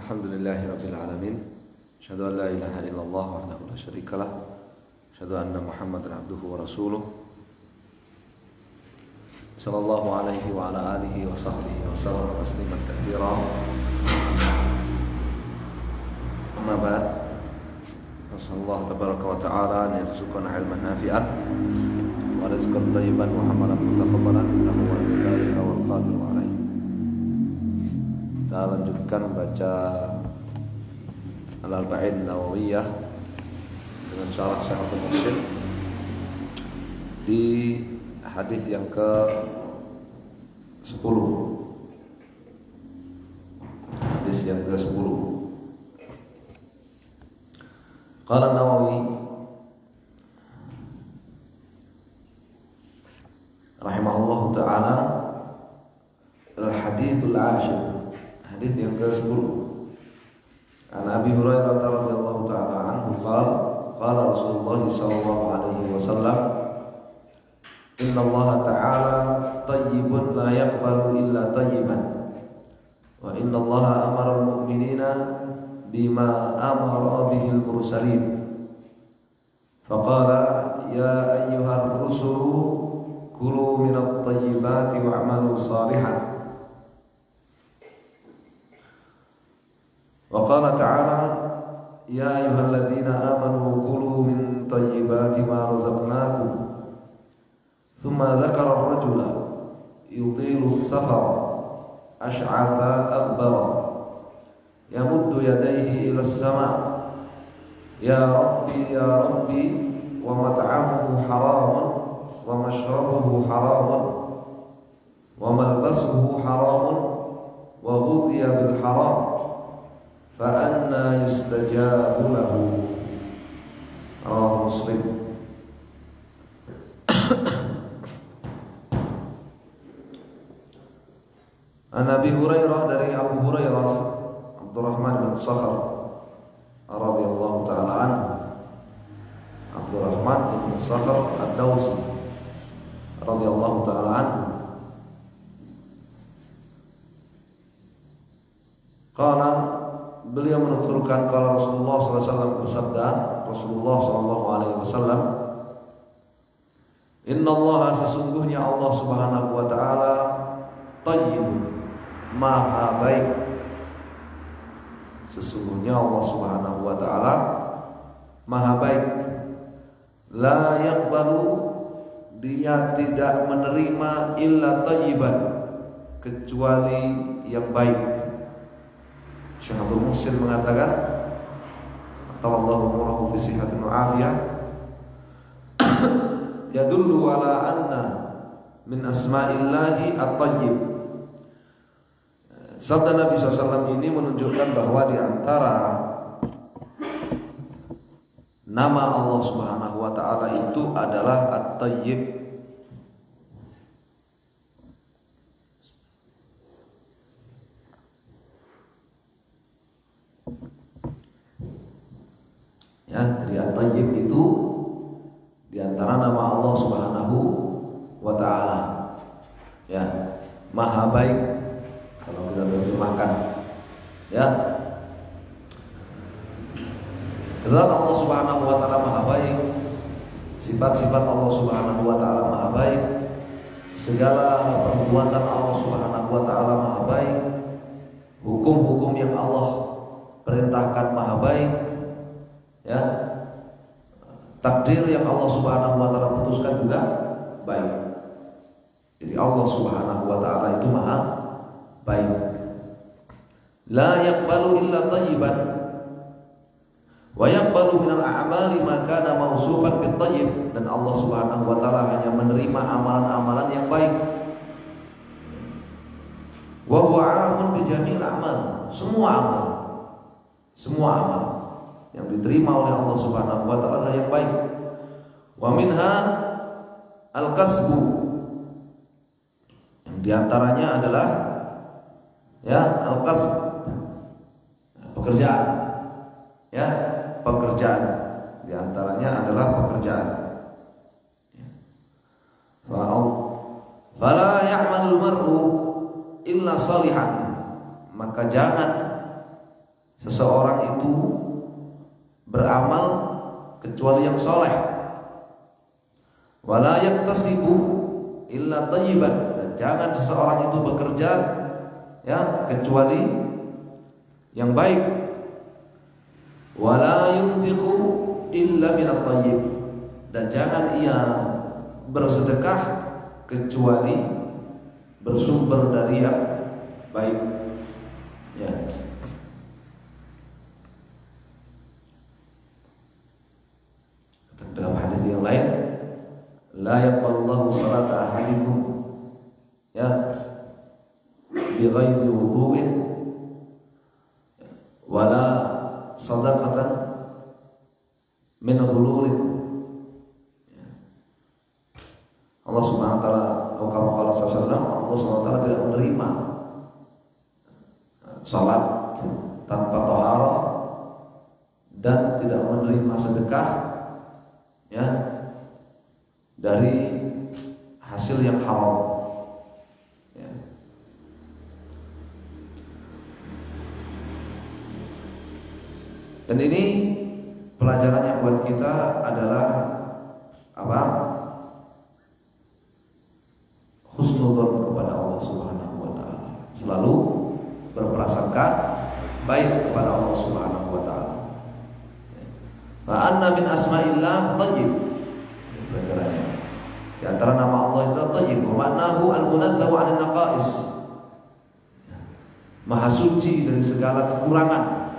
Alhamdulillahirabbil alamin. Asyhadu an la ilaha illallah wahdahu la syarikalah. Asyhadu anna Muhammadan abduhu wa rasuluh. Sallallahu alaihi wa ala alihi wa sahbihi wa sallam tasliman katsira. Amma ba'd. Nasallahu tabaraka wa ta'ala an yarzuqana ilman nafi'an wa rizqan thayyiban wa amalan mutaqabbalan innahu waliyyu dzalika wal qadiru alaihi. Kita lanjutkan baca Al-Arba'in Nawawiyah dengan syarah Syaikh Muslim di hadis yang ke-10. Hadis yang ke-10. Qala Nawawi rahimahullahu ta'ala al-hadithul 'ashir. Hadis yang ke-10. An Abi Hurairah radhiyallahu ta'ala anhu qala Rasulullah sallallahu alaihi wasallam inna Allah ta'ala tayyibun la yaqbalu illa tayyiban wa inna Allah amara al-mu'minina bima amara bihi al-mursalin faqala ya ayyuhar rusulu kulu minat tayyibati wa'malu salihan. Wa qala ta'ala ya ayyuhalladzina amanu kulu min tayyibati ma razaqnakum thumma dzakara ar-rajula yutilu as-safara ash'atha akhbara yamuddu yadayhi ila as-sama' ya rabbi wa mat'amuhu haramun wa mashrabuhu haramun wa malbasuhu haramun wa ghudhiya bil haram fa anna yustajabu lahu. Rawahu Muslim. An Abi Hurairah, dari Abu Hurairah Abdurrahman bin Sakhar radhiyallahu ta'ala anhu. Abdurrahman bin Sakhar Ad-Dawsi radhiyallahu ta'ala anhu. Qala, beliau menuturkan kalau Rasulullah SAW bersabda, Rasulullah SAW, Inna Allah, sesungguhnya Allah Subhanahu wa ta'ala tayyibun, maha baik. Sesungguhnya Allah Subhanahu wa ta'ala maha baik. La yaqbalu, dia tidak menerima illa tayyiban, kecuali yang baik. Syekh Abdul Muhsin mengatakan, Atallahu umurahu fi sihatin wa afiyah, yadullu ala anna min asma'illahi at-tayyib. Sabda Nabi SAW ini menunjukkan bahwa di antara nama Allah Subhanahu wa ta'ala itu adalah at-tayyib. Ya, dari at-tayyib itu di antara nama Allah Subhanahu wa ta'ala. Ya, maha baik kalau kita terjemahkan. Ya. Zat Allah Subhanahu wa ta'ala maha baik. Sifat-sifat Allah Subhanahu wa ta'ala maha baik. Segala perbuatan Allah Subhanahu wa ta'ala maha baik. Hukum-hukum yang Allah perintahkan maha baik. Ya, takdir yang Allah Subhanahu wa ta'ala putuskan juga baik. Jadi Allah Subhanahu wa ta'ala itu maha baik. La yaqbalu illa tayyiban wa yaqbalu minal a'mali ma kana mawsufan bit tayyib, dan Allah Subhanahu wa ta'ala hanya menerima amalan-amalan yang baik. Wa huwa 'amun fi jami'il a'mal, semua amal yang diterima oleh Allah Subhanahu wa ta'ala yang baik. Wa minha al-kasbu, yang diantaranya adalah ya al-kasb, pekerjaan. Ya, pekerjaan. Diantaranya adalah pekerjaan. Fala ya'malul mar'u illa salihan, maka jangan seseorang itu beramal kecuali yang soleh. Wala yaktasibu illa thayyiban, dan jangan seseorang itu bekerja ya kecuali yang baik. Wala yunfiqu illa minat thayyib, dan jangan ia bersedekah kecuali bersumber dari yang baik. Ya. Dalam hadis yang lain, la yaqballahu salata ahadikum ya bighairi wudu'in wala sadaqatan min ghulurin. Allah Subhanahu wa taala, Allah Subhanahu wa taala tidak menerima salat tanpa taharah dan tidak menerima sedekah ya dari hasil yang haram ya. Dan ini pelajarannya buat kita adalah apa? Husnudzon kepada Allah Subhanahu wa taala. Selalu berprasangka baik kepada Allah Subhanahu wa taala. Wa anna min asma'illah thayyib. Pelajarannya. Di antara nama Allah itu thayyib, wa ma'nahu al-munazzahu 'anil naqais. Maha suci dari segala kekurangan.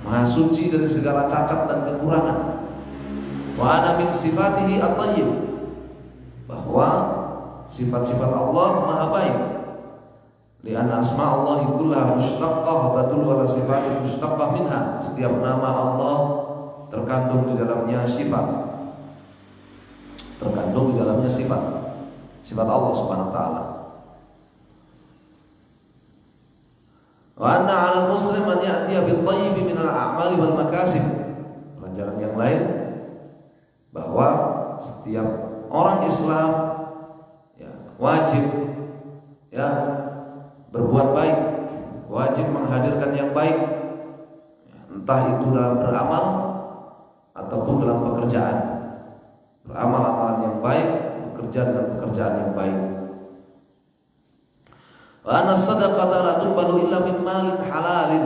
Maha suci dari segala cacat dan kekurangan. Wa ana min sifatihi at-thayyib. Bahwa sifat-sifat Allah maha baik. Lianna asma Allah kullaha mushtaqqah tadullu ala sifatin mushtaqqah minha. Setiap nama Allah terkandung di dalamnya sifat. Terkandung di dalamnya sifat Allah Subhanahu wa taala. Wa anna 'alal muslim an ya'tiya bil thayyib min al-a'mali wal makasib. Pelajaran yang lain bahwa setiap orang Islam ya, wajib ya berbuat baik, wajib menghadirkan yang baik, entah itu dalam beramal ataupun dalam pekerjaan. Beramal amalan yang baik, bekerja dengan pekerjaan yang baik. Wa anna sadaqata la tuqbalu illa min malin halalin,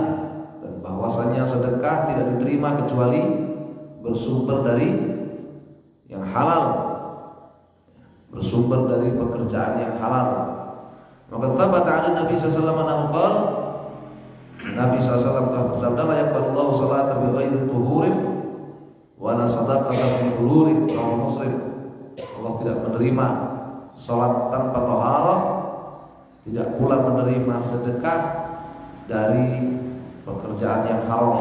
dan bahwasanya sedekah tidak diterima kecuali bersumber dari yang halal, bersumber dari pekerjaan yang halal. Maka thabata 'ala Nabi sallallahu alaihi wasallam Nabi sallallahu telah bersabda, la yaqbalullahu salata bi ghairi tuhurin wa la sadaqata bi hulurin. Muslim. Allah tidak menerima salat tanpa taharah, tidak pula menerima sedekah dari pekerjaan yang haram.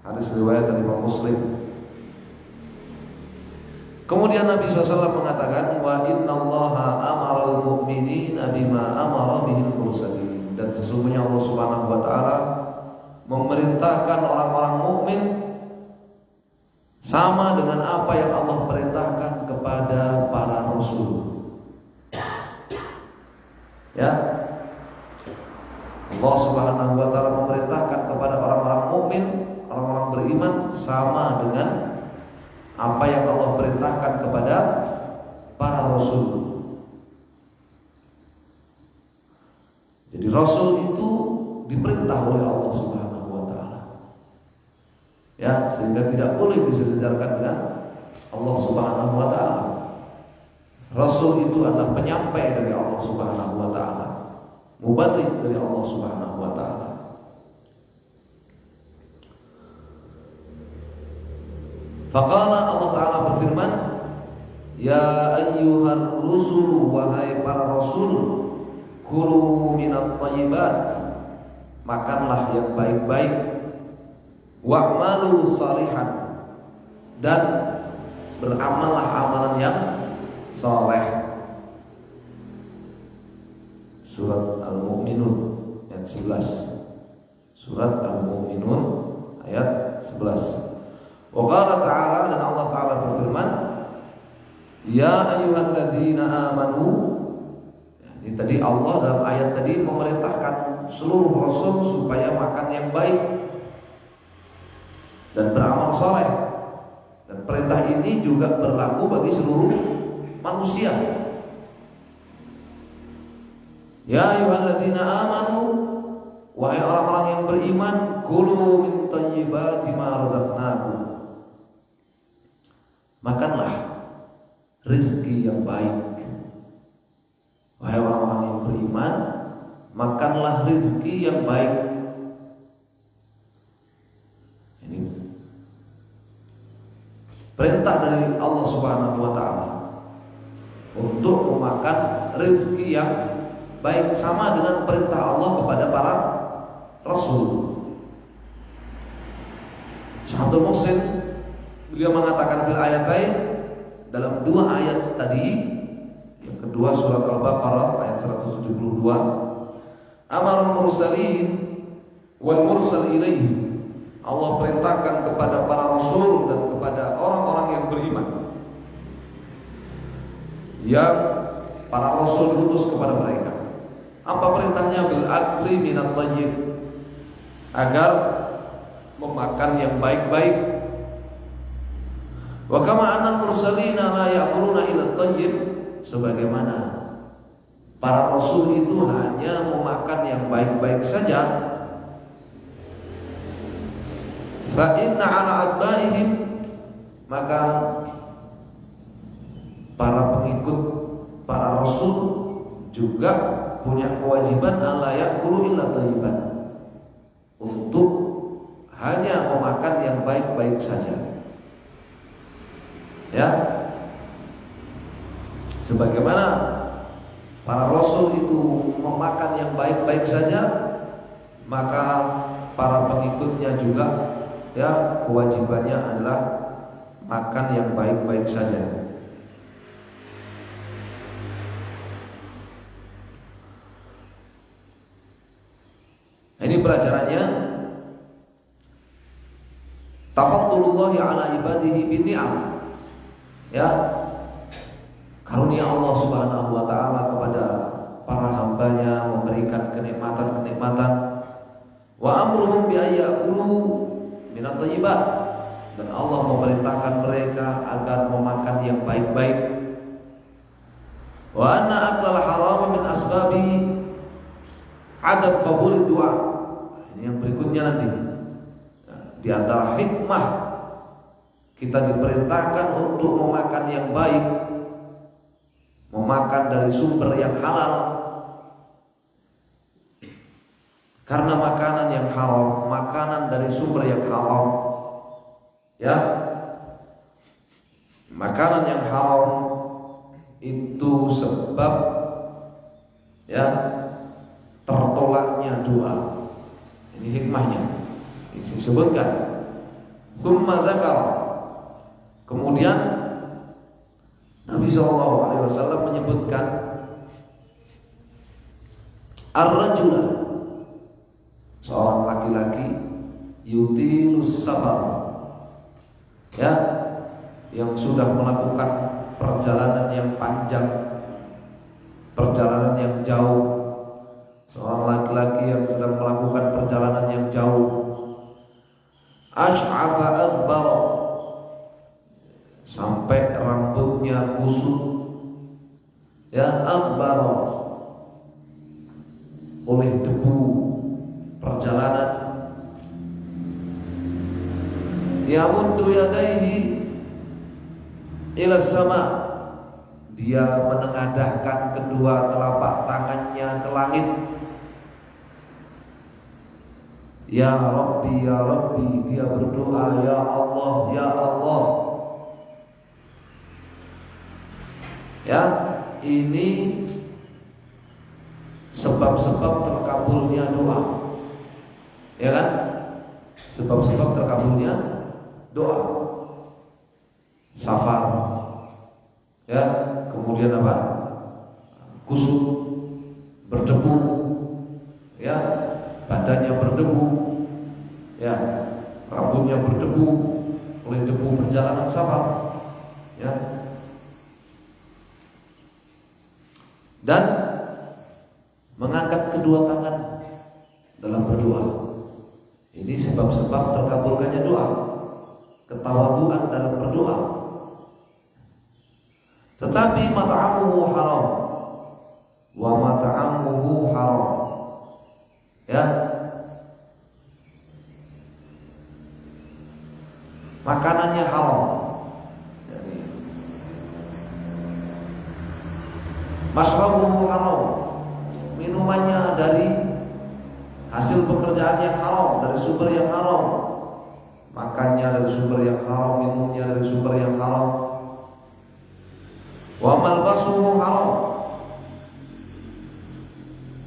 Hadis riwayat dari Imam Muslim. Kemudian Nabi SAW mengatakan, wa innallaha amaral mu'minina bima amara bihil mursalin, dan sesungguhnya Allah Subhanahu wa taala memerintahkan orang-orang mukmin sama dengan apa yang Allah perintahkan kepada para rasul. Ya. Allah Subhanahu wa taala memerintahkan kepada orang-orang mukmin, orang-orang beriman sama dengan apa yang Allah perintahkan kepada para rasul. Jadi rasul itu diperintah oleh Allah Subhanahu wa taala. Ya, sehingga tidak boleh disejajarkan dengan Allah Subhanahu wa taala. Rasul itu adalah penyampai dari Allah Subhanahu wa taala, mubaligh dari Allah Subhanahu wa taala. Faqala, Allah Ta'ala berfirman, ya ayyuhar rusul, wahai para rasul, kulu minat thayyibat, makanlah yang baik-baik, wa'malu salihan, dan beramallah amalan yang saleh. Surat Al-Mu'minun ayat 11. Surat Al-Mu'minun ayat 11. Wa qala ta'ala, dan Allah Ta'ala berfirman, ya ayyuhalladzina amanu. Ini tadi Allah dalam ayat tadi memerintahkan seluruh rasul supaya makan yang baik dan beramal saleh. Dan perintah ini juga berlaku bagi seluruh manusia. Ya ayyuhalladzina amanu, wahai orang-orang yang beriman, kulu min thayyibati ma razaqnakum. Makanlah rezeki yang baik. Wahai orang-orang yang beriman, makanlah rezeki yang baik. Ini perintah dari Allah Subhanahu wa taala untuk memakan rezeki yang baik, sama dengan perintah Allah kepada para rasul. Syahadul Muhsin beliau mengatakan fil ayatain, dalam dua ayat tadi, yang kedua surat Al-Baqarah ayat 172, amarul mursalin wal mursal ilaihi, Allah perintahkan kepada para rasul dan kepada orang-orang yang beriman, yang para rasul diutus kepada mereka. Apa perintahnya? Bil akli minat thayyib, agar memakan yang baik-baik. Wa kama annal mursalina la ya'kuluna illa thayyib, sebagaimana para rasul itu hanya memakan yang baik-baik saja. Fa inna 'ala atba'ihim, maka para pengikut para rasul juga punya kewajiban alla ya'kulu illa thayyiban, untuk hanya memakan yang baik-baik saja. Ya, sebagaimana para rasul itu memakan yang baik-baik saja, maka para pengikutnya juga, ya, kewajibannya adalah makan yang baik-baik saja. Ini pelajarannya, tafaddulullahi ala ibadihi bin ni'am. Ya, karunia Allah Subhanahu wa taala kepada para hambanya, memberikan kenikmatan-kenikmatan. Wa amruhum bi ayyakulu minat thayyibat, dan Allah memerintahkan mereka agar memakan yang baik-baik. Wa anna aklal haram min asbabi adab qabul doa. Ini yang berikutnya nanti. Di antara hikmah kita diperintahkan untuk memakan yang baik, memakan dari sumber yang halal. Karena makanan yang haram, makanan dari sumber yang haram, ya, makanan yang haram itu sebab, ya, tertolaknya doa. Ini hikmahnya, ini disebutkan. Tsumma dzakara, kemudian Nabi SAW menyebutkan ar-rajula, seorang laki-laki, yutilus safar, ya, yang sudah melakukan perjalanan yang panjang, perjalanan yang jauh. Seorang laki-laki yang sedang melakukan perjalanan yang jauh, ash'atha aghbar, sampai rambutnya kusut, ya, aghbar, oleh debu perjalanan. Yamuddu yadaihi ila sama, dia menengadahkan kedua telapak tangannya ke langit. Ya Rabbi, ya Rabbi, dia berdoa, ya Allah, ya Allah. Ya, ini sebab-sebab terkabulnya doa, ya kan? Sebab-sebab terkabulnya doa. Safar, ya, kemudian apa? Kusut, berdebu, ya, badannya berdebu, ya, rambutnya berdebu oleh debu perjalanan safar, ya. Dan mengangkat kedua tangan dalam berdoa. Ini sebab-sebab terkabulkannya doa, ketawaduan dalam berdoa. Tetapi mat'amuhu haram wa mat'amuhu haram, ya, makanannya haram, masrabuhu haram, minumannya dari hasil pekerjaan yang haram, dari sumber yang haram, makannya dari sumber yang haram, minumnya dari sumber yang haram. Wa malbasuhu haram,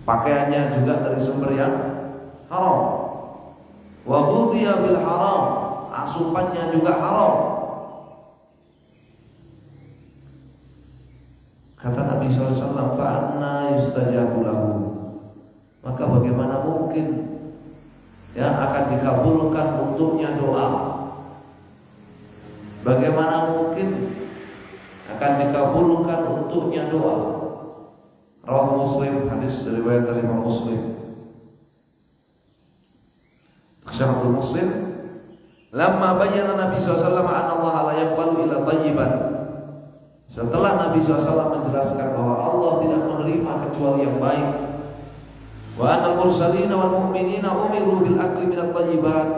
pakaiannya juga dari sumber yang haram. Wa ghudhiya bil haram, asupannya juga haram. Kata Nabi SAW, fa anna yustajabu lahu, maka bagaimana mungkin ya akan dikabulkan untuknya doa? Bagaimana mungkin akan dikabulkan untuknya doa? Rawahu Muslim, hadis riwayat Imam Muslim. Syarhul Muslim, lamma bayyana Nabi SAW anna Allah la yaqbalu illa thayyiban. Setelah Nabi SAW menjelaskan bahwa Allah tidak menerima kecuali yang baik, wa anal mursalina wal mu'minina umiru bil akli minat thayyibat,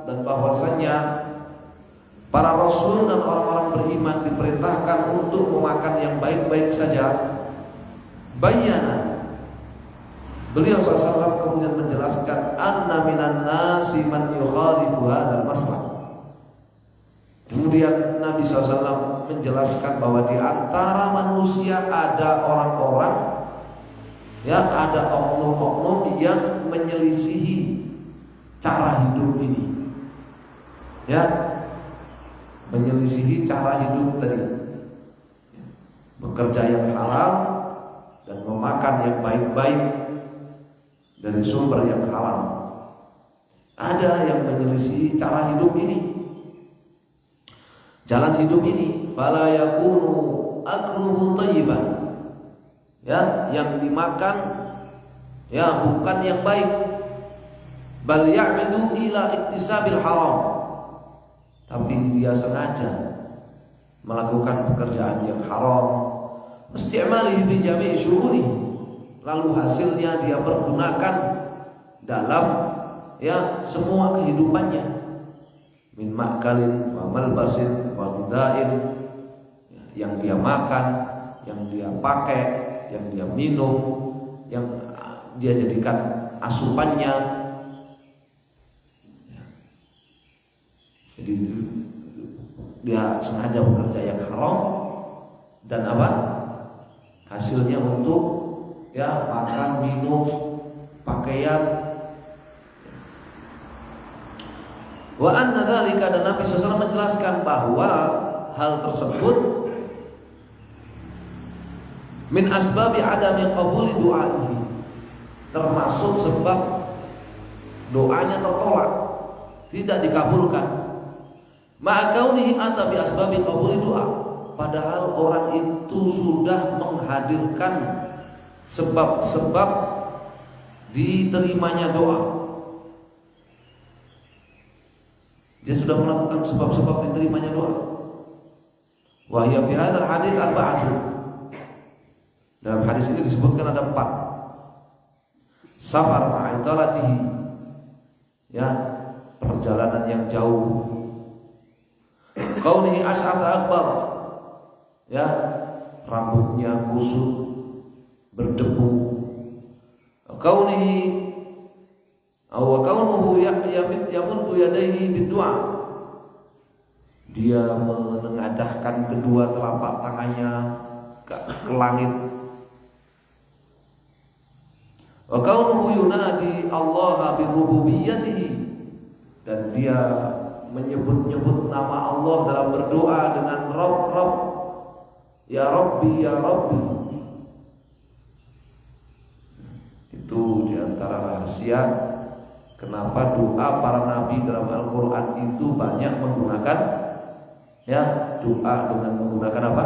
dan bahwasannya para rasul dan orang-orang beriman diperintahkan untuk memakan yang baik-baik saja. Bayyana, beliau SAW kemudian menjelaskan, anna minan nasi man yukhalifu hadzal maslak. Kemudian Nabi SAW menjelaskan bahwa di antara manusia ada orang-orang, ya, ada oknum-oknum yang menyelisihi cara hidup ini, ya, menyelisihi cara hidup tadi, bekerja yang halal dan memakan yang baik-baik dari sumber yang halal. Ada yang menyelisihi cara hidup ini, jalan hidup ini. Fala yakunu akluhu thayyiban, ya, yang dimakan ya bukan yang baik. Bal ya'midu ila iktisabil haram, tapi dia sengaja melakukan pekerjaan yang haram. Isti'malihi fi jami'i syu'uni, lalu hasilnya dia pergunakan dalam ya semua kehidupannya. Min ma'kalin wa malbasin wa ghidhain, yang dia makan, yang dia pakai, yang dia minum, yang dia jadikan asupannya. Jadi dia sengaja bekerja yang haram dan apa? Hasilnya untuk ya makan, minum, pakaian. Wa anna dzalika, dan Nabi SAW menjelaskan bahwa hal tersebut min asbabi adami qabuli du'aihi, termasuk sebab doanya tertolak, tidak dikabulkan. Ma'akaunihi ata bi asbabi qabuli du'a, padahal orang itu sudah menghadirkan sebab-sebab diterimanya doa. Dia sudah melakukan sebab-sebab diterimanya doa. Wa hiya fi hadzal hadits arba'atu, dalam hadis ini disebutkan ada 4. Safar ma'idalatihi, ya, perjalanan yang jauh. Kaunihi asy'atha akbar, ya, rambutnya kusut berdebu. Kaunihi wa kaunuhu yamuddu yadayhi bid-du'a, dia menengadahkan kedua telapak tangannya ke langit. Wa kaunuhu yunadi Allah bi rububiyyatihi, dan dia menyebut-nyebut nama Allah dalam berdoa dengan Rabb, ya Rabbi, ya Rabbi. Itu diantara rahasia kenapa doa para nabi dalam Al-Quran itu banyak menggunakan ya doa dengan menggunakan apa?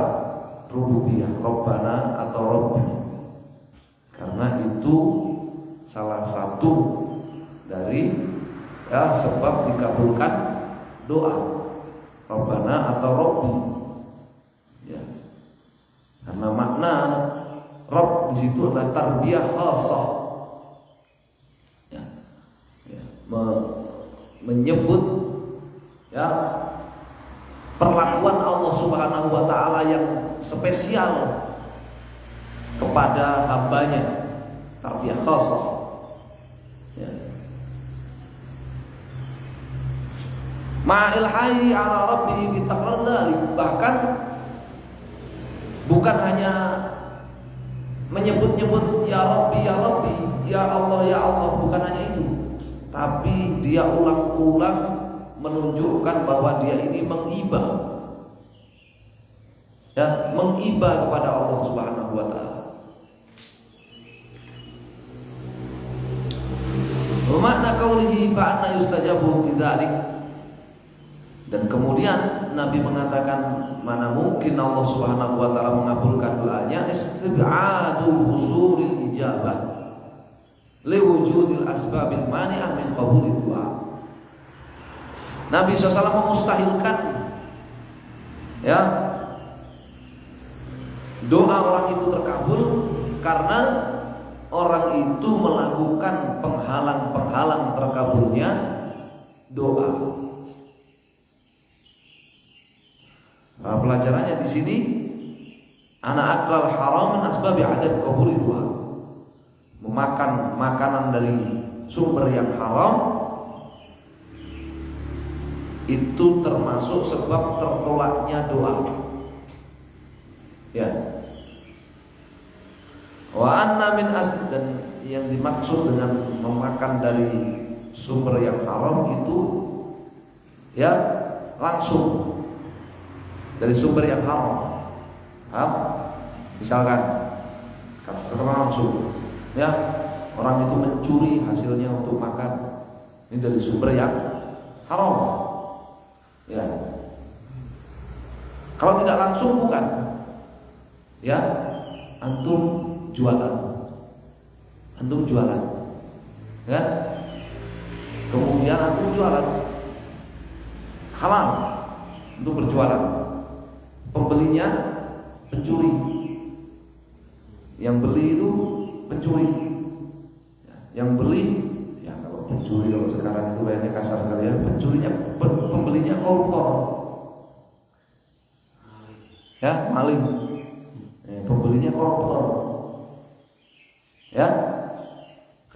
Rububiyah, Rabbana atau Rabbi. Karena itu salah satu dari sebab dikabulkan doa Rabbana atau Rabbi. Ya. Karena makna Rabb di situ adalah tarbiyah khassah. Ya. Ya. Menyebut perlakuan Allah Subhanahu wa taala yang spesial kepada hambanya, tarbiyah khassah. Ya. Ma'il hayy ala rabbih bi takrar dzalik, bahkan bukan hanya menyebut-nyebut ya Rabbi, ya Allah, bukan hanya itu, tapi dia ulang-ulang menunjukkan bahwa dia ini mengibah, mengibah kepada Allah Subhanahu wa taala. Wa makna qaulihi fa anna yustajabu lidzalik. Dan kemudian Nabi mengatakan, mana mungkin Allah Subhanahu wa taala mengabulkan doanya, istib'adu husulil ijabah liwujudil asbabil mani'ah min qabulid du'a. Nabi SAW memustahilkan doa orang itu terkabul karena orang itu melakukan penghalang-penghalang terkabulnya doa. Nah, pelajarannya di sini, ana aklal haram min asbabi adab qabul doa. Memakan makanan dari sumber yang haram itu termasuk sebab tertolaknya doa. Ya. Wa anna min dan yang dimaksud dengan memakan dari sumber yang haram itu langsung dari sumber yang haram. Misalkan setelah langsung orang itu mencuri hasilnya untuk makan, ini dari sumber yang haram. Ya. Kalau tidak langsung bukan. Antum jualan. Kemudian antum jualan halal untuk berjualan. Pembelinya pencuri, yang beli itu pencuri, yang beli kalau pencuri, kalau sekarang itu kayaknya kasar sekali pencurinya, pembelinya koruptor, maling, pembelinya koruptor,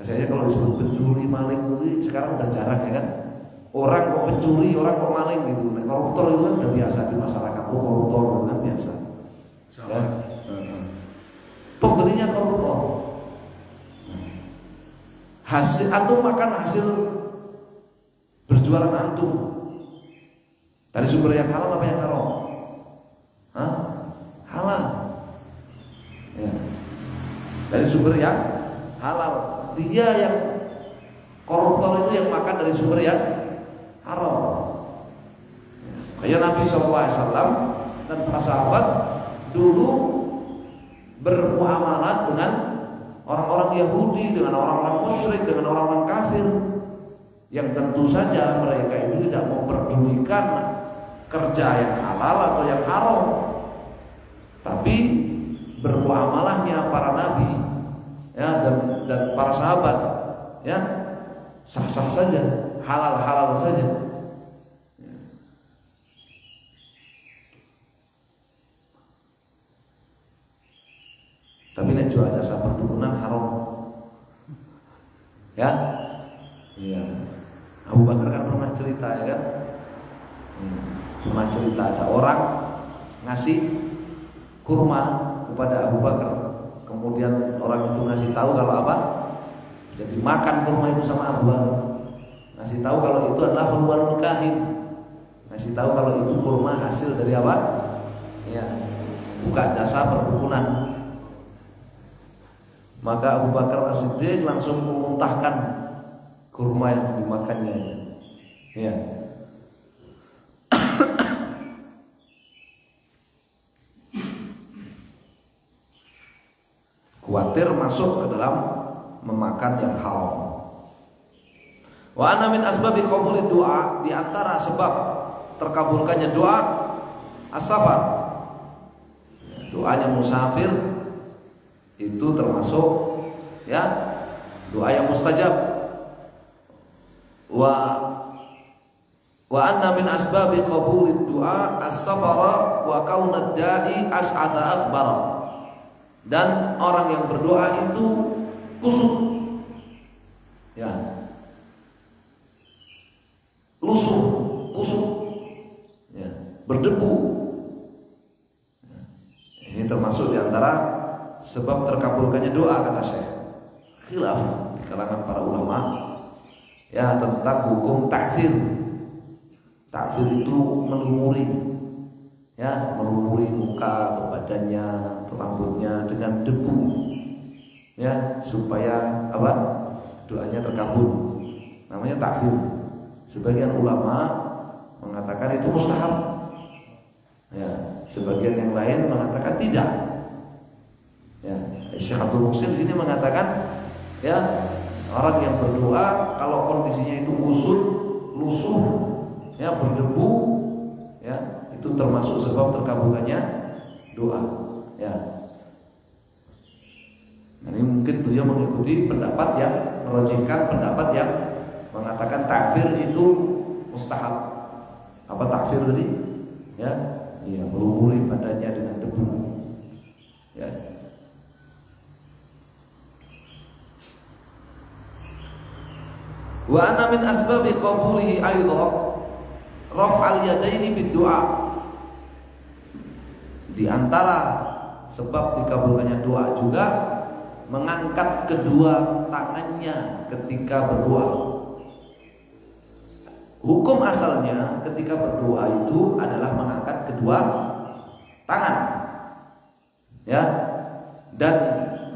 Kayaknya kalau disebut pencuri, maling itu sekarang udah jarang kan. Orang kok pencuri, orang kok maling gitu. Nah, koruptor itu kan udah biasa di masyarakat. Koruptor itu kan biasa. Pembelinya koruptor. Hasil antum makan hasil berjualan antum dari sumber yang halal apa yang haram? Halal. Dari sumber yang halal. Dia yang koruptor itu yang makan dari sumber yang haram. Kayak Nabi SAW dan para sahabat dulu bermuamalah dengan orang-orang Yahudi, dengan orang-orang musyrik, dengan orang-orang kafir, yang tentu saja mereka itu tidak memperdulikan kerja yang halal atau yang haram, tapi bermuamalahnya para nabi dan para sahabat sah-sah saja, halal-halal saja. Tapi nek jual jasa perdukunan haram. Iya. Abu Bakar kan pernah cerita kan? Pernah cerita ada orang ngasih kurma kepada Abu Bakar. Kemudian orang itu ngasih tahu kalau apa? Jadi makan kurma itu sama Abu Bakar. Ngasih tahu kalau itu adalah hulwanul kahin. Ngasih tahu kalau itu kurma hasil dari apa? Buka jasa perdukunan. Maka Abu Bakar As-Siddiq langsung memuntahkan kurma yang dimakannya. Khawatir masuk ke dalam memakan yang haram. Wa anna min asbabi qabulid du'a, di antara sebab terkabulkannya doa as-safar, doanya musafir itu termasuk ya doa yang mustajab. Wa anna min asbabi qabulid du'a as-safara wa kaunad da'i as'ada akbara, dan orang yang berdoa itu kusut ya, lusuh, kusut ya, berdebu. Ini termasuk diantara sebab terkabulkannya doa, kata Syekh. Khilaf di kalangan para ulama ya tentang hukum takfir. Takfir itu melumuri ya, melumuri muka atau badannya atau rambutnya dengan debu ya, supaya apa? Doanya terkabul. Namanya takfir. Sebagian ulama mengatakan itu mustahab. Ya, sebagian yang lain mengatakan tidak. Ya, Syekh Abdul Muhsin di sini mengatakan ya, orang yang berdoa kalau kondisinya itu kusut, lusuh, ya, berdebu, ya, itu termasuk sebab terkabulkannya doa. Ya. Ini mungkin beliau mengikuti pendapat yang merojihkan pendapat yang mengatakan takfir itu mustahab. Apa takfir tadi? Ya, iya, melumuri badannya dengan debu. Ya. Wa anna min asbabi qabulihi aidha raf'al yadaini bid-du'a. Di antara sebab dikabulkannya doa juga mengangkat kedua tangannya ketika berdoa. Hukum asalnya ketika berdoa itu adalah mengangkat kedua tangan. Ya. Dan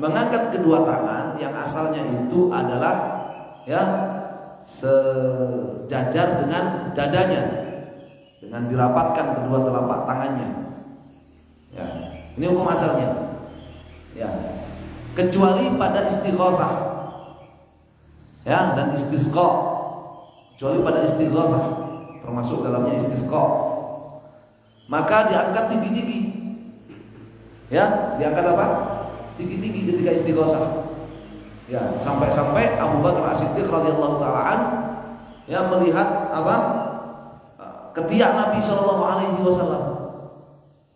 mengangkat kedua tangan yang asalnya itu adalah ya sejajar dengan dadanya, dengan dirapatkan kedua telapak tangannya. Ya, ini hukum asalnya. Ya, kecuali pada istighatsah, ya, dan istisqa. Kecuali pada istighatsah, termasuk dalamnya istisqa, maka diangkat tinggi-tinggi. Ya, diangkat apa? Tinggi-tinggi ketika istighatsah. Ya, sampai-sampai Abu Bakar As-Siddiq radhiyallahu ta'ala ya melihat apa? Ketiak Nabi sallallahu alaihi wasallam.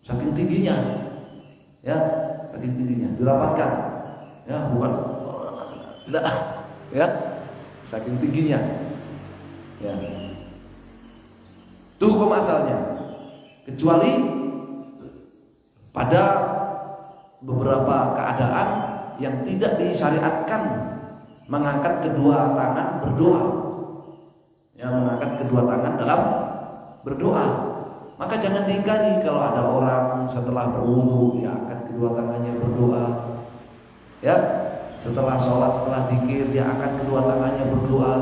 Saking tingginya. Ya, saking tingginya dirapatkan. Ya, bukan tidak. Ya. Saking tingginya. Ya. Itu hukum asalnya. Kecuali pada beberapa keadaan yang tidak disyariatkan mengangkat kedua tangan berdoa. Ya, mengangkat kedua tangan dalam berdoa. Maka jangan diingkari kalau ada orang setelah berwudu dia angkat kedua tangannya berdoa. Ya, setelah sholat, setelah zikir dia angkat kedua tangannya berdoa.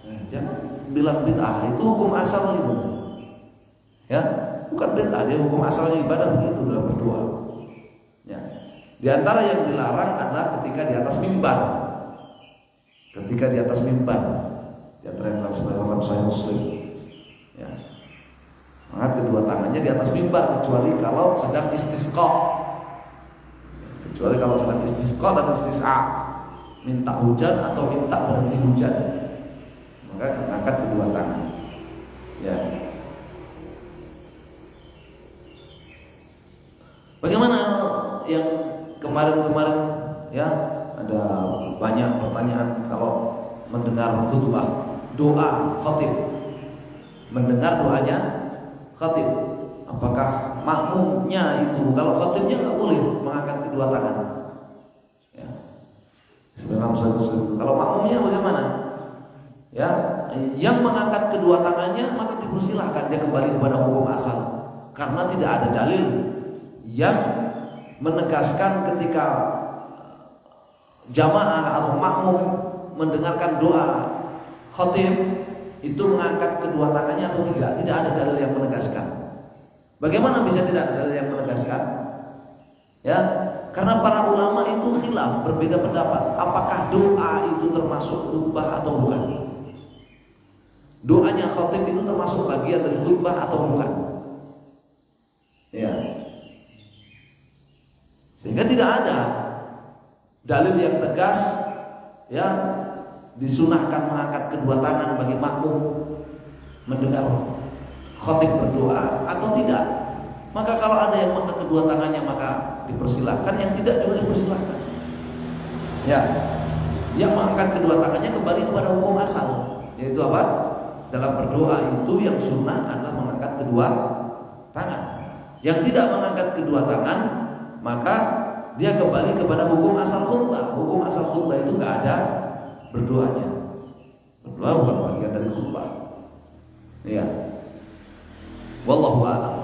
Nah, jangan bilang bid'ah, itu hukum asal itu. Ya, bukan bid'ah, dia hukum asalnya ibadah begitu dalam berdoa. Ya. Di antara yang dilarang adalah ketika di atas mimbar. Ketika di atas mimbar. Di antara yang dalam Sahih Muslim. Ya. Maka kedua tangannya di atas mimbar kecuali kalau sedang istisqa. Kecuali kalau sedang istisqa dan istis'a, minta hujan atau minta berhenti hujan, maka angkat kedua tangan. Ya. Bagaimana yang kemarin-kemarin ya ada banyak pertanyaan kalau mendengar khutbah, doa khatib, mendengar doanya khatib, apakah makmumnya itu kalau khatibnya nggak boleh mengangkat kedua tangan? Ya. Kalau makmumnya bagaimana? Ya, yang mengangkat kedua tangannya maka dipersilahkan dia kembali kepada hukum asal, karena tidak ada dalil yang menegaskan ketika jamaah atau makmum mendengarkan doa khatib itu mengangkat kedua tangannya atau tidak. Tidak ada dalil yang menegaskan. Bagaimana bisa tidak ada dalil yang menegaskan? Ya, karena para ulama itu khilaf, berbeda pendapat apakah doa itu termasuk khutbah atau bukan. doanya khatib itu termasuk bagian dari khutbah atau bukan? Ya. Sehingga tidak ada dalil yang tegas ya disunahkan mengangkat kedua tangan bagi makmum mendengar khatib berdoa atau tidak. Maka kalau ada yang mengangkat kedua tangannya maka dipersilahkan, yang tidak juga dipersilahkan. Ya, yang mengangkat kedua tangannya kembali kepada hukum asal, yaitu apa? Dalam berdoa itu yang sunnah adalah mengangkat kedua tangan. Yang tidak mengangkat kedua tangan maka dia kembali kepada hukum asal khutbah. Hukum asal khutbah itu nggak ada berdoanya. Berdoa bukan bagian dari khutbah. Ya. Wallahu a'lam.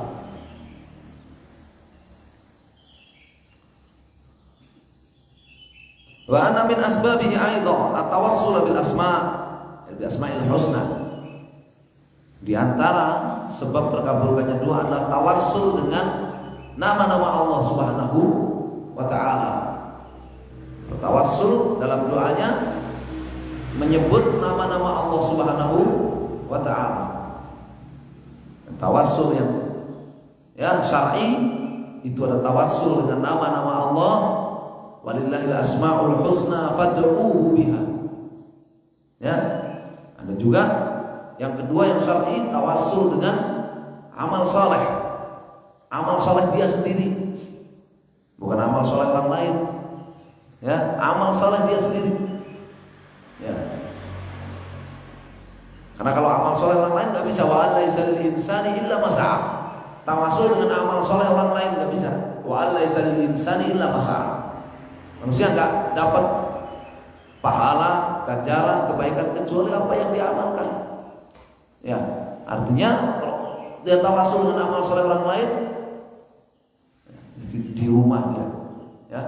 Wa anna min asbabihi aidan at-tawassul bil asma'il husna. Di antara sebab terkabulkannya doa adalah tawassul dengan nama-nama Allah Subhanahu wa taala. Bertawassul dalam doanya menyebut nama-nama Allah Subhanahu wa taala. Tawassul yang syar'i itu ada tawassul dengan nama-nama Allah. Walillahil asmaul husna fad'uuhu biha. Ya. Ada juga yang kedua yang syar'i, tawassul dengan amal saleh. Amal saleh dia sendiri. Bukan amal saleh orang lain. Ya, amal saleh dia sendiri. Ya. Karena kalau amal saleh orang lain enggak bisa, wa alaisa lil insani illa ma sa'a. Tawassul dengan amal saleh orang lain enggak bisa. Wa alaisa lil insani illa ma sa'a. Manusia enggak dapat pahala, ganjaran, kebaikan kecuali apa yang diamalkan. Ya, artinya kalau dia tawassul dengan amal soleh orang lain di rumah dia, ya,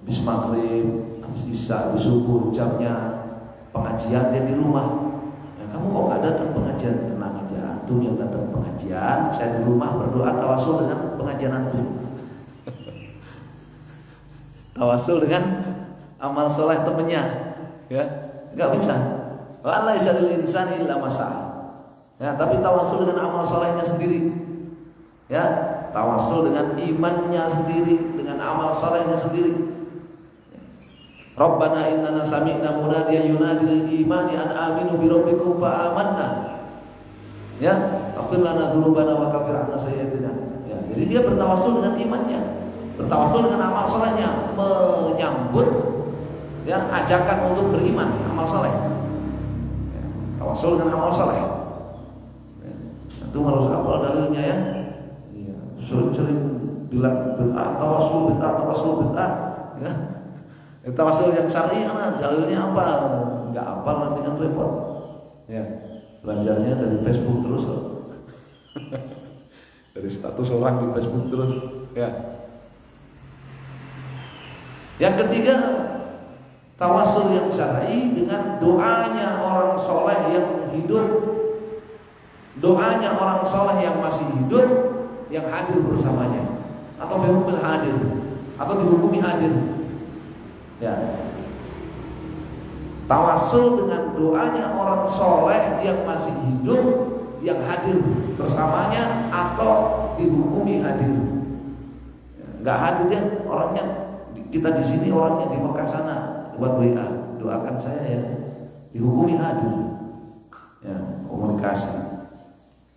habis maghrib, habis isya, habis subuh jamnya pengajian dia di rumah. Ya, kamu kok nggak datang pengajian? Tenang aja, antum yang datang pengajian, saya di rumah berdoa tawassul dengan pengajian antum. Tawassul dengan amal soleh temennya, ya, nggak bisa. Allah isadil insani illa masa'a. Ya, tapi tawassul dengan amal solehnya sendiri, ya, tawassul dengan imannya sendiri, dengan amal solehnya sendiri. Rabbana innana sami'na munadiyan yunadi lil imani an aminu bi rabbikum fa amanna. Ya, ighfir lana dzunubana wa kaffir 'anna sayyi'atina. Ya, jadi dia bertawassul dengan imannya, bertawassul dengan amal solehnya, menyambut ya ajakan untuk beriman, amal soleh. Ya, tawassul dengan amal soleh. Ya, itu harus hafal dalilnya ya. Iya, sering-sering bilang bid'ah tawassul, ya. Tawassul yang syar'i mana dalilnya apa? Enggak hafal nanti kan repot. Ya, belajarnya dari Facebook terus. Dari status orang di Facebook terus, ya. Yang ketiga, tawassul yang syar'i dengan doanya orang soleh yang hidup, doanya orang soleh yang masih hidup, yang hadir bersamanya, atau fihumil hadir, atau dihukumi hadir. Ya, tawassul dengan doanya orang soleh yang masih hidup, yang hadir bersamanya, atau dihukumi hadir. Ya, nggak hadir ya orangnya. Kita di sini orangnya di Mekah sana buat WA, doakan saya ya, dihukumi hadir, ya, komunikasi,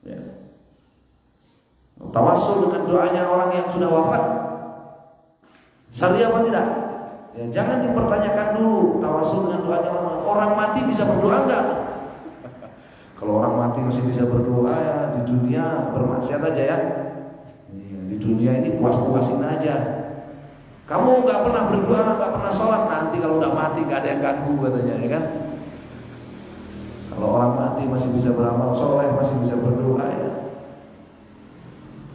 ya. Tawassul dengan doanya orang yang sudah wafat, syar'i apa tidak? Ya, jangan dipertanyakan dulu tawassul dengan doanya orang mati bisa berdoa enggak? Kalau orang mati masih bisa berdoa ya, di dunia bermaksiat aja ya, di dunia ini puas-puasin aja. Kamu nggak pernah berdoa, nggak pernah sholat, nanti kalau udah mati nggak ada yang ganggu katanya, ya kan? Kalau orang mati masih bisa beramal soleh, masih bisa berdoa ya.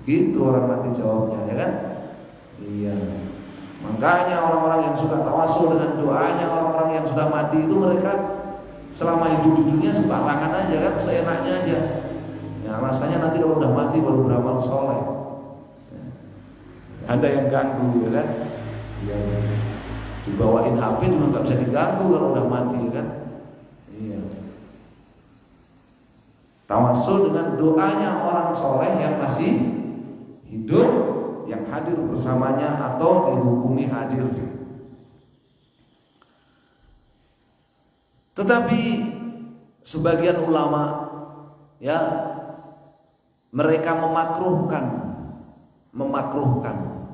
Gitu orang mati jawabnya, ya kan? Iya. Makanya orang-orang yang suka tawassul dengan doanya orang-orang yang sudah mati itu mereka selama hidup di dunia sembarangan aja kan, seenaknya aja. Ya rasanya nanti kalau udah mati baru beramal soleh. Ada yang ganggu, ya kan? Ya, dibawain HP juga nggak bisa diganggu kalau udah mati, kan? Iya. Tawasul dengan doanya orang soleh yang masih hidup, yang hadir bersamanya atau dihukumi hadir. Tetapi sebagian ulama ya mereka memakruhkan,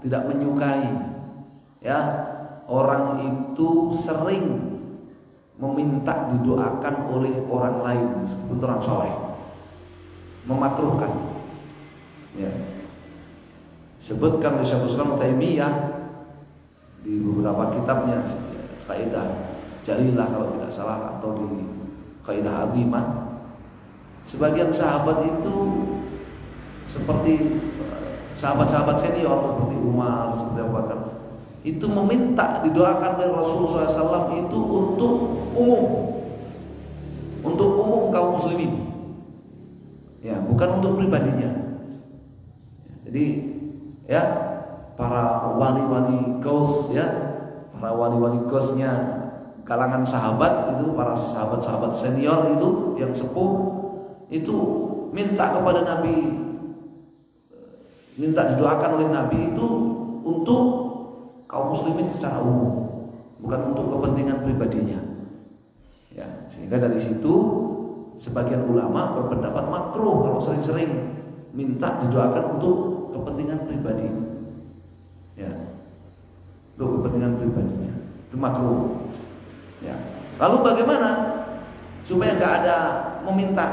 tidak menyukai ya orang itu sering meminta didoakan oleh orang lain meskipun orang soleh. Memakruhkan ya. Sebutkan oleh Syekhul Islam Taimiyah di beberapa kitabnya, kaidah Jalilah kalau tidak salah, atau di kaidah Azimah, sebagian sahabat itu seperti sahabat-sahabat senior seperti Umar, seperti Abu Bakar, itu meminta didoakan oleh Rasulullah SAW itu untuk umum kaum muslimin. Ya, bukan untuk pribadinya. Jadi, ya, para wali-wali gaus, ya, para wali-wali gausnya kalangan sahabat itu, para sahabat-sahabat senior itu yang sepuh itu minta kepada Nabi, minta didoakan oleh Nabi itu untuk kaum muslimin secara umum, bukan untuk kepentingan pribadinya. Ya, sehingga dari situ sebagian ulama berpendapat makruh kalau sering-sering minta didoakan untuk kepentingan pribadi. Ya, untuk kepentingan pribadinya itu makruh. Ya. Lalu bagaimana supaya nggak ada meminta?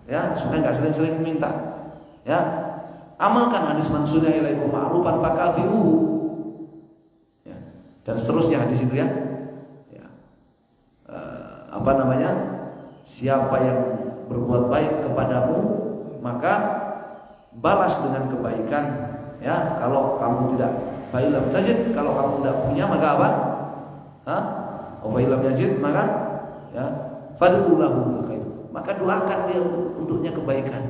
Ya, supaya nggak sering-sering meminta. Ya, amalkan hadis man sunnah ilaikum ma'rufan fakafi'uhu. Ya. Dan seterusnya hadis itu ya. Ya. Apa namanya? Siapa yang berbuat baik kepadamu maka balas dengan kebaikan. Ya, kalau kamu tidak fa'ilam tajid, kalau kamu tidak punya maka apa? Fa'ilam yajid, maka ya fad'u lahu bil khair. Maka doakan dia untuknya kebaikan.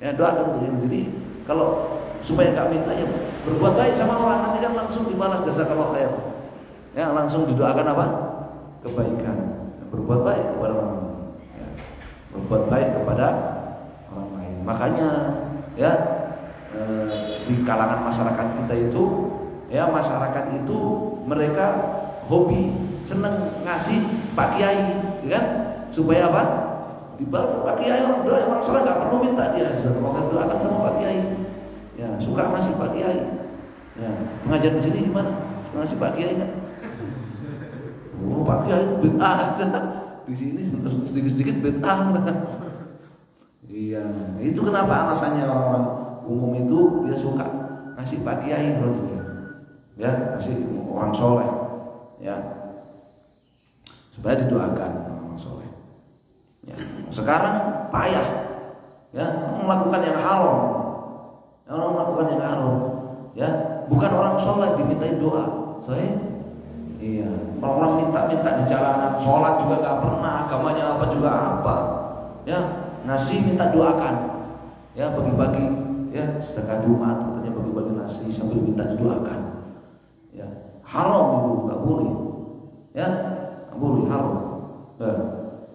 Ya, doakan untuk dia. Jadi kalau supaya enggak minta ya berbuat baik sama orang, nanti kan langsung dibalas jazakallahu khair. Ya, langsung didoakan apa? Kebaikan. Berbuat baik kepada orang lain. Ya, berbuat baik kepada orang lain. Makanya ya di kalangan masyarakat kita itu, ya masyarakat itu mereka hobi seneng ngasih Pak Kiai, ya kan? Supaya apa? Dibalas Pak Kiai, orang soleh nggak perlu minta dia, maka doakan sama Pak Kiai. Ya, suka ngasih Pak Kiai. Ya, pengajian di sini gimana? Suka ngasih Pak Kiai nggak? Oh, Pak Kiai bid'ah. Di sini sedikit-sedikit bid'ah. Iya, itu kenapa alasannya orang-orang umum itu dia suka ngasih Pak Kiai, ya, ngasih orang soleh, ya, supaya didoakan orang soleh. Ya, sekarang payah, ya, melakukan yang haram, orang melakukan yang haram, ya, bukan orang soleh dimintain doa, iya, orang minta di jalanan, sholat juga nggak pernah, agamanya apa juga apa, ya, ngasih minta doakan, ya, bagi-bagi, ya, sedekah Jumat katanya bagi-bagi nasi sambil minta didoakan, ya, haram itu nggak boleh, ya, nggak boleh, haram. Ya.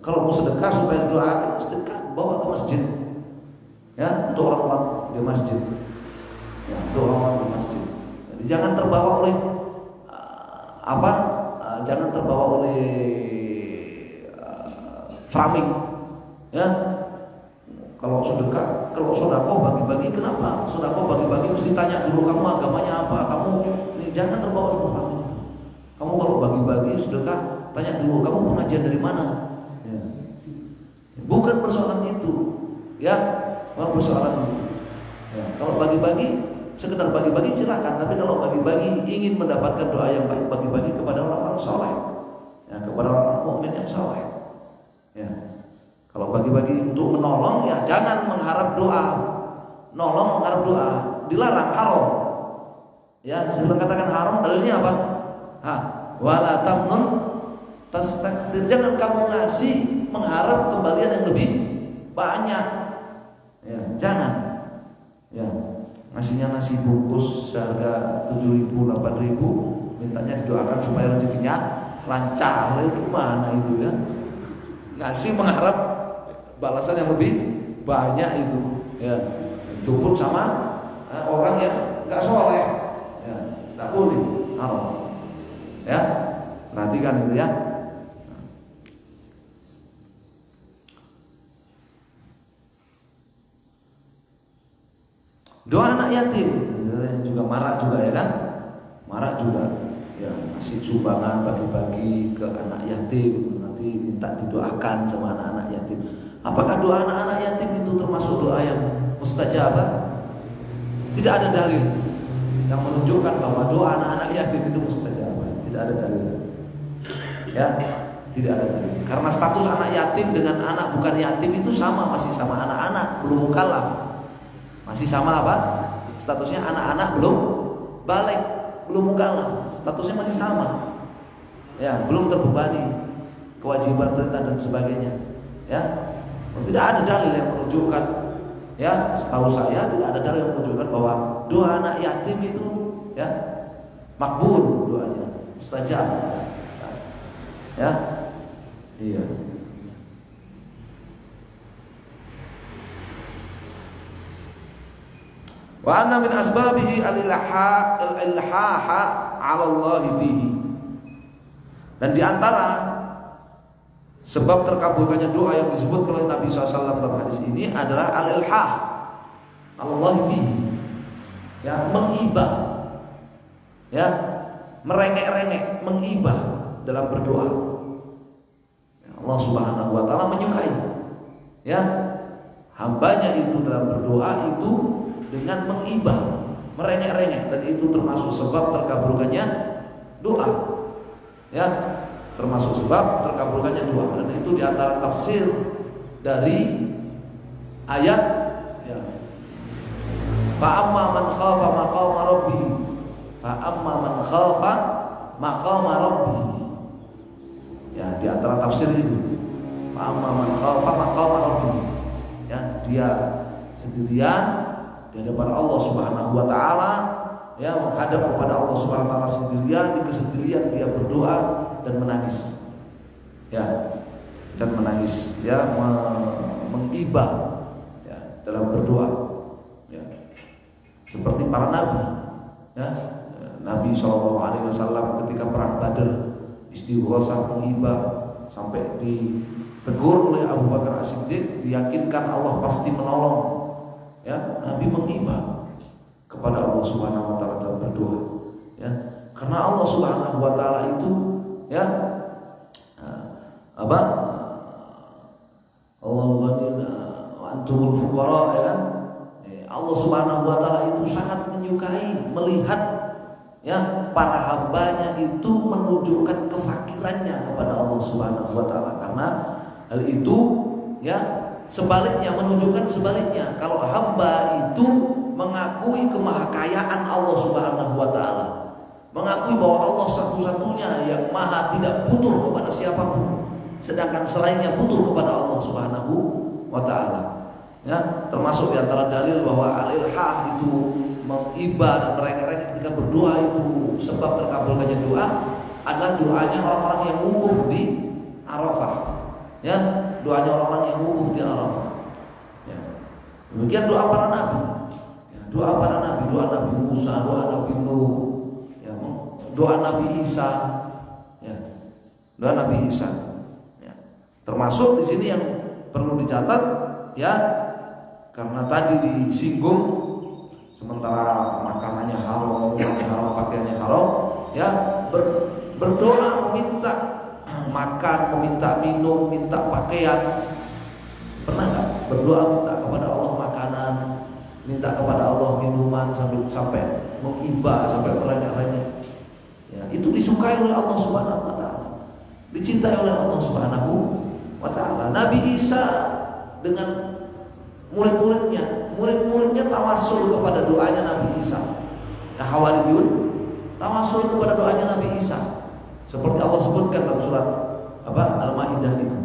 Kalau mau sedekah supaya doakan, sedekah bawa ke masjid, ya, untuk orang-orang di masjid, ya, untuk orang-orang di masjid. Jadi jangan terbawa oleh jangan terbawa oleh framing, ya. Kalau sedekah, kalau sedekah bagi-bagi, kenapa? Sedekah bagi-bagi mesti tanya dulu kamu agamanya apa, kamu ini jangan terbawa oleh framing. Kamu kalau bagi-bagi sedekah, tanya dulu kamu pengajian dari mana. Bukan persoalan itu, ya, bukan persoalan itu. Ya, kalau bagi-bagi, sekedar bagi-bagi silakan. Tapi kalau bagi-bagi ingin mendapatkan doa yang baik, bagi-bagi kepada orang-orang soleh, ya, kepada orang-orang mukmin yang soleh. Ya, kalau bagi-bagi untuk menolong, ya jangan mengharap doa. Nolong mengharap doa, dilarang, haram. Ya, sebelum katakan haram, dalilnya apa? Wala tamnun tastakthir, jangan kamu ngasih mengharap kembalian yang lebih banyak. Ya, jangan. Ya, ngasihnya nasi bungkus seharga 7.000, 8.000, mintanya didoakan supaya rezekinya lancar. Itu mana itu ya? Ngasih mengharap balasan yang lebih banyak itu. Ya, itu pun sama orang yang nggak soleh, ya, nggak boleh haram. Ya, perhatikan itu ya. Doa anak yatim juga marak juga ya kan, marak juga. Ya, ngasih sumbangan bagi-bagi ke anak yatim, nanti minta didoakan sama anak-anak yatim. Apakah doa anak-anak yatim itu termasuk doa yang mustajabah? Tidak ada dalil yang menunjukkan bahwa doa anak-anak yatim itu mustajabah. Tidak ada dalil. Ya, tidak ada dalil. Karena status anak yatim dengan anak bukan yatim itu sama, masih sama anak-anak, belum mukallaf. Masih sama apa? Statusnya anak-anak belum balik, belum mukallaf. Statusnya masih sama. Ya, belum terbebani kewajiban perintah dan sebagainya. Ya. Tidak ada dalil yang menunjukkan, ya, setahu saya tidak ada dalil yang menunjukkan bahwa doa anak yatim itu ya makbul doanya, mustajab. Ya. Iya. Wa anna min asbabihi al-ilha 'ala Allah fihi. Dan di antara sebab terkabulkannya doa yang disebut oleh Nabi SAW dalam hadis ini adalah al-ilhah 'ala Allah fihi. Ya, mengibah. Ya, merengek-rengek, mengibah dalam berdoa. Ya, Allah Subhanahu wa taala menyukai. Ya, hambanya itu dalam berdoa itu dengan mengibah, merengek-rengek, dan itu termasuk sebab terkabulkannya doa. Ya, termasuk sebab terkabulkannya doa, dan itu diantara tafsir dari ayat ya. Fa amma man khafa maqama rabbih, fa amma man khafa maqama rabbih. Ya, diantara tafsir itu. Fa amma man khafa maqama rabbih. Ya, dia sendirian di hadapan Allah Subhanahu wa taala, ya, menghadap kepada Allah Subhanahu wa taala sendirian, di kesendirian dia berdoa dan menangis. Ya, dan menangis, ya, mengibah ya dalam berdoa. Ya. Seperti para nabi, ya. Nabi SAW ketika perang Badar istighosah mengibah sampai ditegur oleh Abu Bakar As-Siddiq, diyakinkan Allah pasti menolong. Ya, Nabi mengibah kepada Allah Subhanahu wa taala dalam berdoa. Ya, karena Allah Subhanahu wa taala itu ya apa? Allahu ghaniyun wa antumul fuqara, ya kan? Allah Subhanahu wa taala itu sangat menyukai melihat ya para hambanya itu menunjukkan kefakirannya kepada Allah Subhanahu wa taala, karena hal itu ya sebaliknya menunjukkan sebaliknya, kalau hamba itu mengakui kemahakayaan Allah Subhanahu wa taala, mengakui bahwa Allah satu-satunya yang maha tidak butuh kepada siapapun, sedangkan selainnya butuh kepada Allah Subhanahu wa taala. Ya, termasuk di antara dalil bahwa al-ilhah itu mengibah dan merengek-rengek ketika berdoa itu sebab terkabulkannya doa adalah doanya orang-orang yang wukuf di Arafah. Ya, doanya orang-orang yang wukuf di Arafah. Ya. Demikian doa para nabi. Ya, doa para nabi, doa Nabi Musa, doa Nabi Nuh, ya, doa Nabi Isa, ya, doa Nabi Isa. Ya. Termasuk di sini yang perlu dicatat, ya, karena tadi disinggung sementara makanannya haram, minumannya haram, pakaiannya haram, ya, berdoa minta makan, meminta minum, minta pakaian. Pernah nggak berdoa minta kepada Allah makanan, minta kepada Allah minuman sampai mengibah, sampai merengek-rengek? Ya, itu disukai oleh Allah Subhanahu wa taala, dicintai oleh Allah Subhanahu wa taala. Nabi Isa dengan murid-muridnya tawasul kepada doanya Nabi Isa. Nah, Hawariyun tawasul kepada doanya Nabi Isa. Seperti Allah sebutkan dalam surat apa? Al-Maidah itu.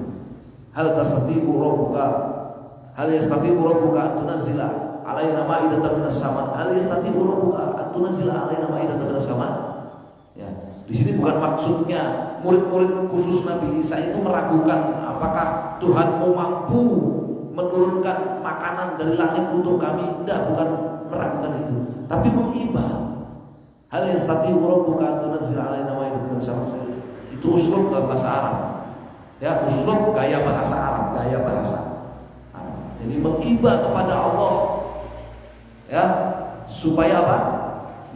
Hal yastati'u rabbuka an tunazzila alaina ma'idatan minas sama. Hal yastati'u rabbuka an tunazzila alaina ma'idatan minas sama. Ya, di sini bukan maksudnya murid-murid khusus Nabi Isa itu meragukan apakah Tuhanmu mampu menurunkan makanan dari langit untuk kami. Tidak, bukan meragukan itu, tapi menghibah. Hal yastati rabbuka an tunzila alaina ma'idatan min as-sama'. Itu uslub dalam bahasa Arab. Ya, uslub gaya bahasa Arab, gaya bahasa Arab. Jadi menghibah kepada Allah, ya, supaya apa?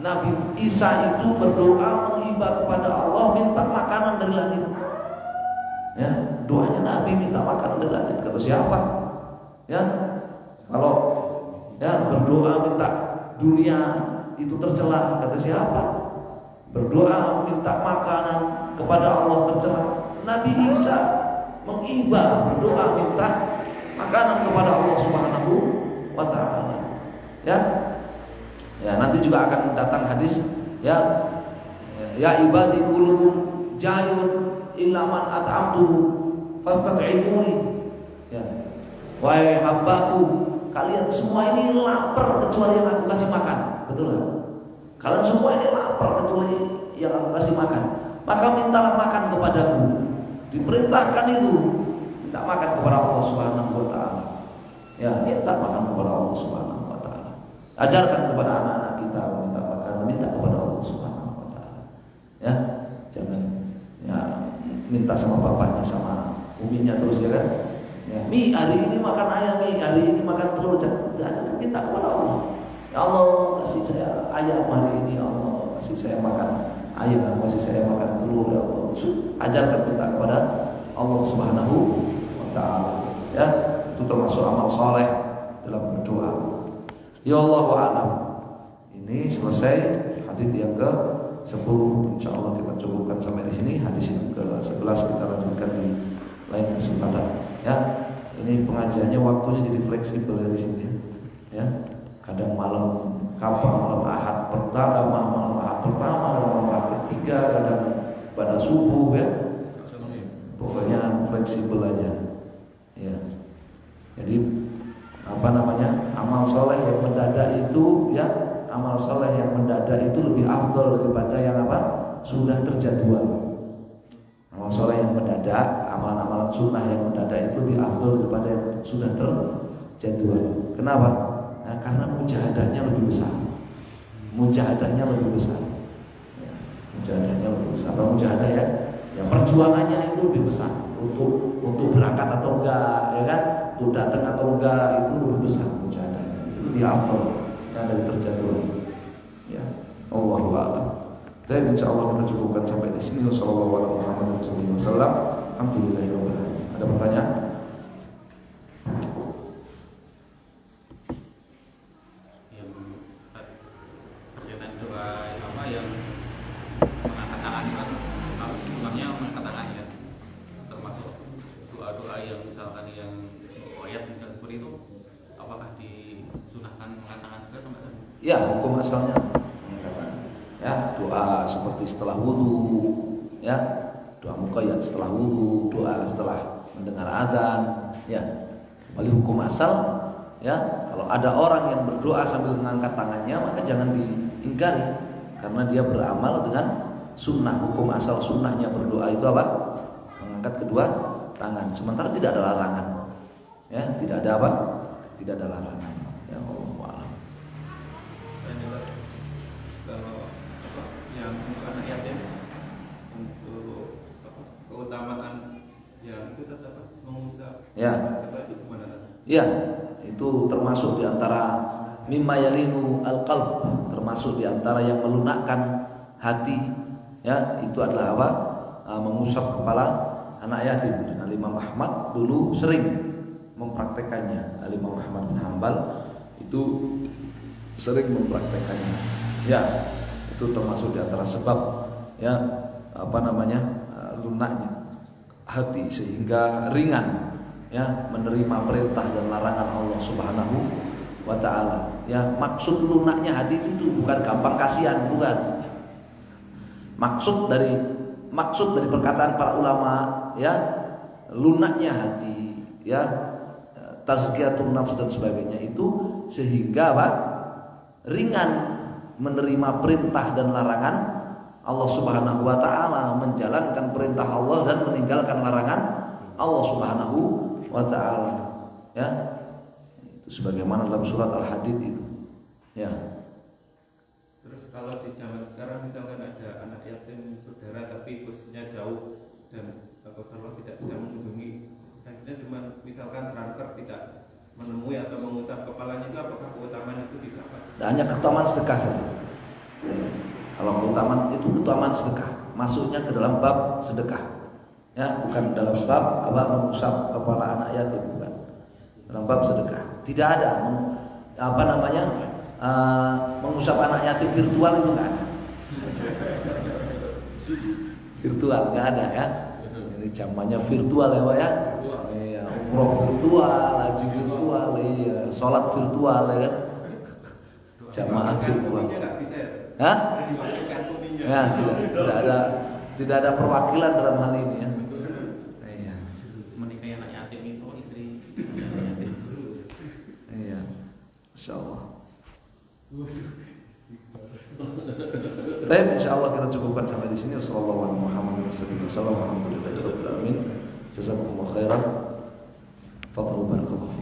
Nabi Isa itu berdoa menghibah kepada Allah, minta makanan dari langit. Ya, doanya Nabi minta makanan dari langit. Kata siapa? Ya, kalau ya berdoa minta dunia itu tercela, kata siapa? Berdoa minta makanan kepada Allah tercela. Nabi Isa menghibah, berdoa minta makanan kepada Allah Subhanahu wa taala. Ya. Ya, nanti juga akan datang hadis, ya ibadi kulluhum jayun illa man at'amtu fastat'imuni. Ya. Wahai hambaku, kalian semua ini lapar kecuali yang aku kasih makan. Betul enggak? Kalian semua ini lapar kecuali yang aku kasih makan. Maka mintalah makan kepadaku. Diperintahkan itu, minta makan kepada Allah Subhanahu wa taala. Ya, minta makan kepada Allah Subhanahu wa taala. Ajarkan kepada anak-anak kita minta makan, minta kepada Allah Subhanahu wa taala. Ya, jangan ya minta sama bapaknya sama uminya terus, ya kan? Ya, Mi, hari ini makan ayam, Mi, hari ini makan telur, jangan minta kepada Allah. Ya Allah, kasih saya ayam hari ini, ya Allah, kasih saya makan ayam, kasih saya makan telur, ya Allah. Ajarkan minta kepada Allah Subhanahu wa taala. Ya, itu termasuk amal soleh dalam berdoa. Ya Allah wa'alam. Ini selesai hadis yang ke-10. Insyaallah kita cukupkan sampai di sini. Hadis yang ke-11 kita lanjutkan di lain kesempatan. Ya, ini pengajiannya waktunya jadi fleksibel ya di sini. Ya, kadang malam kapan, malam Ahad pertama, malam Ahad pertama, malam Ahad ketiga, kadang pada subuh, ya. Pokoknya fleksibel aja. Ya. Jadi amal soleh yang mendadak itu, ya, amal soleh yang mendadak itu lebih afdal daripada yang sudah terjadwal. Amal soleh yang mendadak, amalan-amalan sunnah yang mendadak itu lebih afdal daripada yang sudah terjadwal. Kenapa? Nah, karena mujahadahnya lebih besar. Mujahadahnya lebih besar. Ya, mujahadahnya lebih besar. Kalau mujahadah ya perjuangannya itu lebih besar untuk berangkat atau enggak, ya kan? Untuk datang atau enggak itu lebih besar mujahadahnya. Itu lebih afdal yang dari terjadwal. Ya, Allahu a'lam. Dan insyaallah kita cukupkan sampai di sini. Wassallallahu alaihi wasallam. Alhamdulillahirabbil alamin. Ada pertanyaan? Ya, hukum asalnya ya doa seperti setelah wudu, ya doa muqayyad setelah wudu, doa setelah mendengar adzan, ya. Bagi hukum asal, ya, kalau ada orang yang berdoa sambil mengangkat tangannya maka jangan diingkari karena dia beramal dengan sunnah. Hukum asal sunnahnya berdoa itu apa? Mengangkat kedua tangan. Sementara tidak ada larangan, ya, tidak ada apa? Tidak ada larangan. Ya Allah. Yang untuk anak yatim, untuk keutamaan yang itu tetap mengusap. Ya. Ya, itu termasuk di antara mimma yalinu al-qalb, termasuk di antara yang melunakkan hati. Ya, itu adalah apa? Mengusap kepala anak yatim. Dan Imam Ahmad dulu sering mempraktekannya. Imam Ahmad bin Hanbal itu sering mempraktekannya. Ya, itu termasuk di antara sebab, ya, lunaknya hati sehingga ringan, ya, menerima perintah dan larangan Allah Subhanahu wa taala. Ya, maksud lunaknya hati itu bukan gampang kasihan, bukan. Maksud dari perkataan para ulama, ya, lunaknya hati, ya, tazkiyatun nafs dan sebagainya itu sehingga ringan menerima perintah dan larangan Allah Subhanahu wa taala, menjalankan perintah Allah dan meninggalkan larangan Allah Subhanahu wa taala. Ya, itu sebagaimana dalam surat Al-Hadid itu. Ya. Terus kalau di zaman sekarang misalkan ada anak yatim saudara tapi posisinya jauh dan kalau tidak bisa mengunjungi, akhirnya cuma misalkan transfer tidak menemui atau mengusap kepalanya, itu apakah keutamaan itu didapat? Hanya keutamaan sedekah saja. Ya. Kalau keutamaan itu keutamaan sedekah, masuknya ke dalam bab sedekah. Ya, bukan dalam bab mengusap kepala anak yatim, bukan. Dalam bab sedekah. Tidak ada mengusap anak yatim virtual itu enggak ada. Virtual enggak ada ya. Ini zamannya virtual ya, Pak ya. Iya, umroh virtual, haji virtual, iya, salat virtual ya kan. Jamaah virtual. Hah? Ya, tidak ada perwakilan dalam hal ini ya. Iya. Menikahi anak yatim itu istri. Iya. Insyaallah. Baik, insyaallah kita cukupkan sampai di sini. Wassallallahu alaihi wasallam. Jazakumullah khairan. Fadhlu barakallahu.